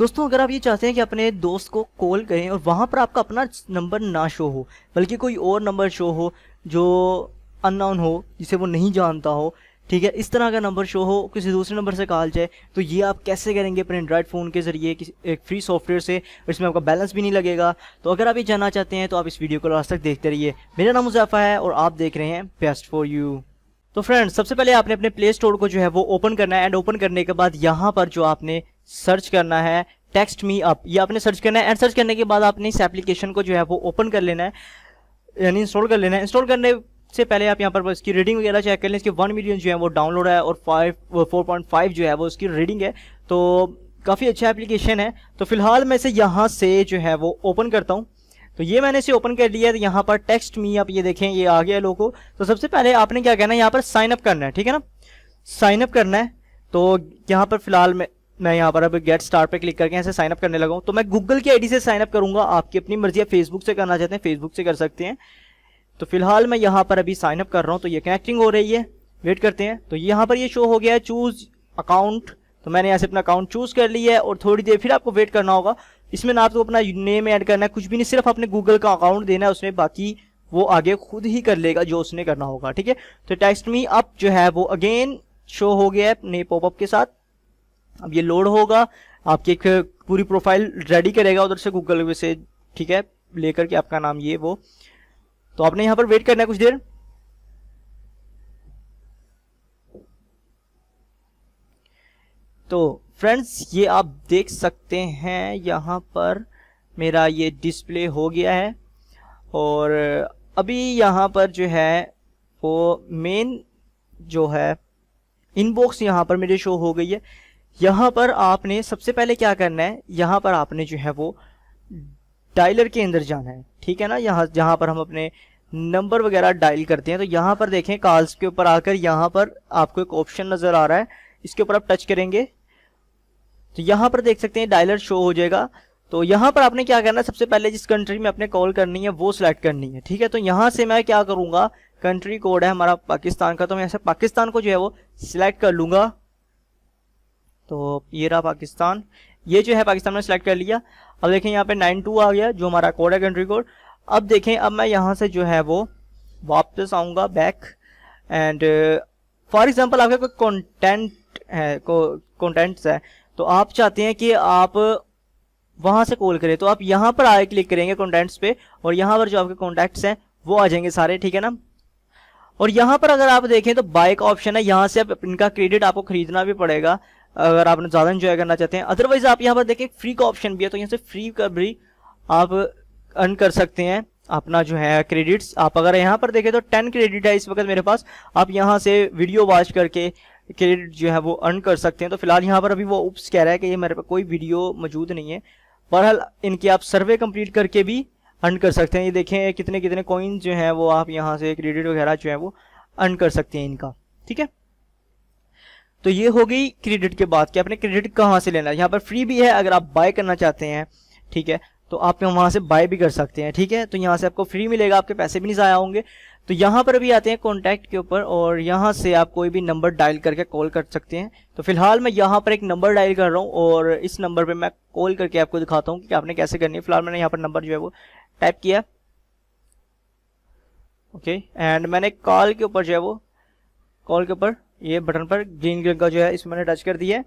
दोस्तों अगर आप ये चाहते हैं कि अपने दोस्त को कॉल करें और वहाँ पर आपका अपना नंबर ना शो हो, बल्कि कोई और नंबर शो हो जो अननोन हो, जिसे वो नहीं जानता हो, ठीक है, इस तरह का नंबर शो हो, किसी दूसरे नंबर से कॉल जाए, तो ये आप कैसे करेंगे अपने एंड्रॉयड फ़ोन के ज़रिए किसी एक फ्री सॉफ्टवेयर से, इसमें आपका बैलेंस भी नहीं लगेगा। तो अगर आप ये जानना चाहते हैं तो आप इस वीडियो को लास्ट तक देखते रहिए। मेरा नाम मुज़फ़्फ़र है और आप देख रहे हैं बेस्ट फॉर यू। तो फ्रेंड्स, सबसे पहले आपने अपने प्ले स्टोर को जो है वो ओपन करना है, एंड ओपन करने के बाद यहाँ पर जो आपने सर्च करना है टेक्स्ट मी अप, ये आपने सर्च करना है। एंड सर्च करने के बाद आपने इस एप्लीकेशन को जो है वो ओपन कर लेना है, यानी इंस्टॉल कर लेना है। इंस्टॉल करने से पहले आप यहाँ पर इसकी रीडिंग वगैरह चेक कर लें। इसके 1 मिलियन जो है वो डाउनलोड है और 4.5 जो है वो इसकी रीडिंग है, तो काफ़ी अच्छा एप्लीकेशन है। तो फिलहाल मैं इसे यहाँ से जो है वो ओपन करता हूँ। तो ये मैंने इसे ओपन कर लिया है। तो यहाँ पर टेक्स्ट मी अप, ये देखें ये आ गया लोगो। तो सबसे पहले आपने क्या करना है, यहाँ पर साइन अप करना है, ठीक है ना, साइन अप करना है। तो यहाँ पर फिलहाल मैं यहाँ पर अब गेट स्टार्ट पे क्लिक करके ऐसे साइन अप करने लगा हूँ। तो मैं गूगल की आईडी से साइन अप करूंगा, आपकी अपनी मर्जी है, फेसबुक से करना चाहते हैं फेसबुक से कर सकते हैं। तो फिलहाल मैं यहाँ पर अभी साइन अप कर रहा हूँ। तो ये कनेक्टिंग हो रही है, वेट करते हैं। तो यहाँ पर ये शो हो गया है चूज अकाउंट। तो मैंने यहाँ से अपना अकाउंट चूज कर लिया है और थोड़ी देर फिर आपको वेट करना होगा। इसमें ना आपको अपना नेम ऐड करना है, कुछ भी नहीं, सिर्फ अपने गूगल का अकाउंट देना है उसमें, बाकी वो आगे खुद ही कर लेगा जो उसने करना होगा, ठीक है। तो टेक्स्ट मी अप जो है वो अगेन शो हो गया है अपने पॉपअप के साथ। अब ये लोड होगा, आपकी एक पूरी प्रोफाइल रेडी करेगा उधर से गूगल से, ठीक है, लेकर के आपका नाम ये वो। तो आपने यहाँ पर वेट करना है कुछ देर। तो फ्रेंड्स, ये आप देख सकते हैं यहाँ पर मेरा ये डिस्प्ले हो गया है और अभी यहाँ पर जो है वो मेन जो है इनबॉक्स यहाँ पर मेरे शो हो गई है। यहाँ पर आपने सबसे पहले क्या करना है, यहाँ पर आपने जो है वो डायलर के अंदर जाना है, ठीक है ना, यहाँ जहाँ पर हम अपने नंबर वगैरह डायल करते हैं। तो यहाँ पर देखें कॉल्स के ऊपर आकर यहाँ पर आपको एक ऑप्शन नज़र आ रहा है, इसके ऊपर आप टच करेंगे तो यहाँ पर देख सकते हैं डायलर शो हो जाएगा। तो यहाँ पर आपने क्या करना है, सबसे पहले जिस कंट्री में आपने कॉल करनी है वो सिलेक्ट करनी है, ठीक है। तो यहाँ से मैं क्या करूँगा, कंट्री कोड है हमारा पाकिस्तान का, तो मैं ऐसे पाकिस्तान को जो है वो सिलेक्ट कर लूँगा। तो ये रहा पाकिस्तान, ये जो है पाकिस्तान में सिलेक्ट कर लिया। अब देखें यहाँ पे 92 आ गया जो हमारा कोड है, कंट्री कोड। अब देखें, अब मैं यहाँ से जो है वो वापस आऊँगा बैक, एंड फॉर एग्जांपल आपका कोई कंटेंट है, कंटेंट्स है, तो आप चाहते हैं कि आप वहाँ से कॉल करें, तो आप यहाँ पर आए क्लिक करेंगे कंटेंट्स पे और यहाँ पर जो आपके कॉन्टैक्ट्स हैं वो आ जाएंगे सारे, ठीक है ना। और यहाँ पर अगर आप देखें तो बाय का ऑप्शन है, यहाँ से आप इनका क्रेडिट आपको खरीदना भी पड़ेगा अगर आपने ज़्यादा एंजॉय करना चाहते हैं। अदरवाइज आप यहाँ पर देखें फ्री का ऑप्शन भी है, तो यहाँ से फ्री का भी आप अर्न कर सकते हैं अपना जो है क्रेडिट्स। आप अगर यहाँ पर देखें तो 10 क्रेडिट है इस वक्त मेरे पास, आप यहाँ से वीडियो वॉच करके क्रेडिट जो है वो अर्न कर सकते हैं। तो फिलहाल यहाँ पर अभी वो उप्स कह रहा है कि ये मेरे पास कोई वीडियो मौजूद नहीं है, बहरहाल इनके आप सर्वे कंप्लीट करके भी अर्न कर सकते हैं। ये देखें कितने कितने कॉइन जो हैं वो आप यहाँ से क्रेडिट वगैरह जो है वो अर्न कर सकते हैं इनका, ठीक है। तो ये हो गई क्रेडिट के बाद कि आपने क्रेडिट कहाँ से लेना है। यहाँ पर फ्री भी है, अगर आप बाय करना चाहते हैं, ठीक है, तो आप वहाँ से बाय भी कर सकते हैं, ठीक है। तो यहाँ से आपको फ्री मिलेगा, आपके पैसे भी नहीं ज़ाया होंगे। तो यहाँ पर भी आते हैं कॉन्टैक्ट के ऊपर और यहाँ से आप कोई भी नंबर डायल करके कॉल कर सकते हैं। तो फिलहाल मैं यहाँ पर एक नंबर डायल कर रहा हूँ और इस नंबर पे मैं कॉल करके आपको दिखाता हूँ कि आपने कैसे करनी है। फिलहाल मैंने यहाँ पर नंबर जो है वो टाइप किया, ओके, एंड मैंने कॉल के ऊपर जो है वो कॉल के ऊपर ये बटन पर ग्रीन कलर का जो है इसमें मैंने टच कर दिया है।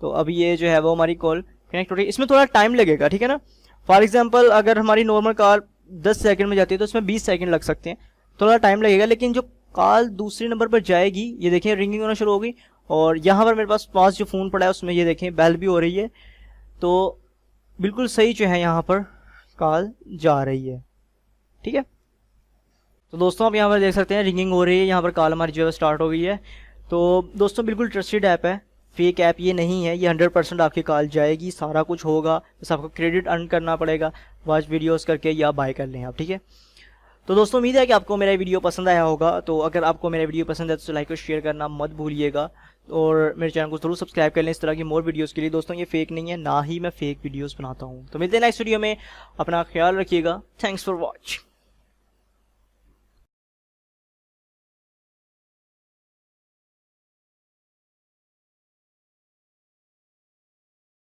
तो अभी ये जो है वो हमारी कॉल कनेक्ट हो रही है। इसमें थोड़ा टाइम लगेगा, ठीक है ना। फॉर एग्जांपल अगर हमारी नॉर्मल कॉल 10 सेकंड में जाती है तो इसमें 20 सेकंड लग सकते हैं, थोड़ा टाइम लगेगा। लेकिन जो कॉल दूसरे नंबर पर जाएगी, ये देखें रिंगिंग होना शुरू हो गई और यहाँ पर मेरे पास जो फ़ोन पड़ा है उसमें ये देखें बेल भी हो रही है। तो बिल्कुल सही जो है यहाँ पर कॉल जा रही है, ठीक है। तो दोस्तों आप यहाँ पर देख सकते हैं रिंगिंग हो रही है, यहाँ पर कॉल हमारी जो है स्टार्ट हो गई है। तो दोस्तों बिल्कुल ट्रस्टेड ऐप है, फेक ऐप ये नहीं है, ये 100% आपकी कॉल जाएगी, सारा कुछ होगा, बस आपको क्रेडिट अर्न करना पड़ेगा वॉच वीडियोस करके या बाय कर लें आप, ठीक है। तो दोस्तों उम्मीद है कि आपको मेरा वीडियो पसंद आया होगा। तो अगर आपको मेरा वीडियो पसंद है तो लाइक और शेयर करना मत भूलिएगा और मेरे चैनल को जरूर सब्सक्राइब कर लें इस तरह की मोर वीडियोस के लिए। दोस्तों ये फेक नहीं है, ना ही मैं फेक वीडियोस बनाता हूँ। तो मिलते हैं नेक्स्ट वीडियो में, अपना ख्याल रखिएगा। Thanks for watch.